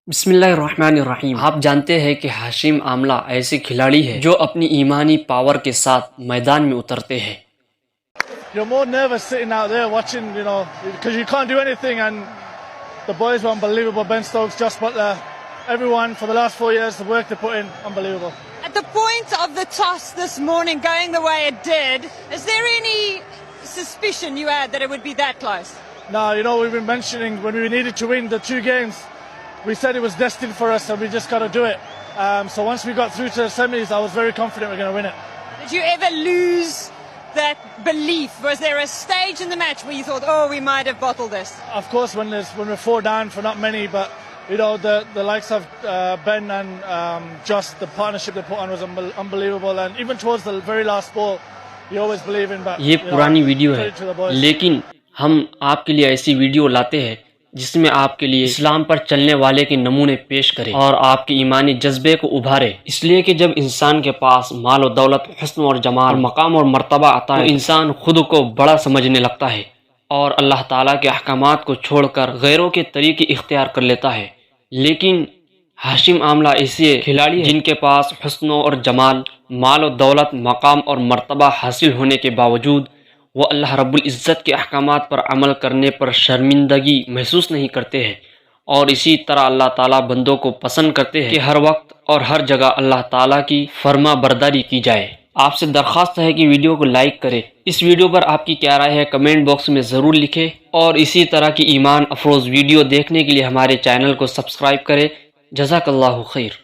بسم اللہ الرحمن الرحیم۔ آپ جانتے ہیں کہ ہاشم آملہ ایسے کھلاڑی ہے جو اپنی ایمانی پاور کے ساتھ میدان میں اترتے ہیں۔ You're more nervous sitting out there watching, because you can't do anything, and the boys were unbelievable. Ben Stokes, Josh Butler, everyone for the last 4 years, the work they put in, unbelievable. At the point of the toss this morning going the way it did, is there any suspicion you had that it would be that close? No, we've been mentioning when we needed to win the 2 games, we said it was destined for us and we just got to do it. So once we got through to the semis, I was very confident we're going to win it. Did you ever lose that belief? Was there a stage in the match where you thought, oh, we might have bottled this? Of course, when we're 4 down for not many, but the likes of Ben and Josh, the partnership they put on was unbelievable. And even towards the very last ball, you always believe in that. یہ پرانی video ہے، لیکن ہم آپ کے لیے ایسی video لاتے ہیں جس میں آپ کے لیے اسلام پر چلنے والے کے نمونے پیش کرے اور آپ کے ایمانی جذبے کو ابھارے۔ اس لیے کہ جب انسان کے پاس مال و دولت، حسن اور جمال، مقام اور مرتبہ آتا ہے تو انسان خود کو بڑا سمجھنے لگتا ہے اور اللہ تعالیٰ کے احکامات کو چھوڑ کر غیروں کے طریقے اختیار کر لیتا ہے۔ لیکن ہاشم آملہ ایسے کھلاڑی ہیں جن کے پاس حسن اور جمال، مال و دولت، مقام اور مرتبہ حاصل ہونے کے باوجود وہ اللہ رب العزت کے احکامات پر عمل کرنے پر شرمندگی محسوس نہیں کرتے ہیں، اور اسی طرح اللہ تعالیٰ بندوں کو پسند کرتے ہیں کہ ہر وقت اور ہر جگہ اللہ تعالیٰ کی فرما برداری کی جائے۔ آپ سے درخواست ہے کہ ویڈیو کو لائک کریں۔ اس ویڈیو پر آپ کی کیا رائے ہے کمنٹ باکس میں ضرور لکھیں، اور اسی طرح کی ایمان افروز ویڈیو دیکھنے کے لیے ہمارے چینل کو سبسکرائب کریں۔ جزاک اللہ خیر۔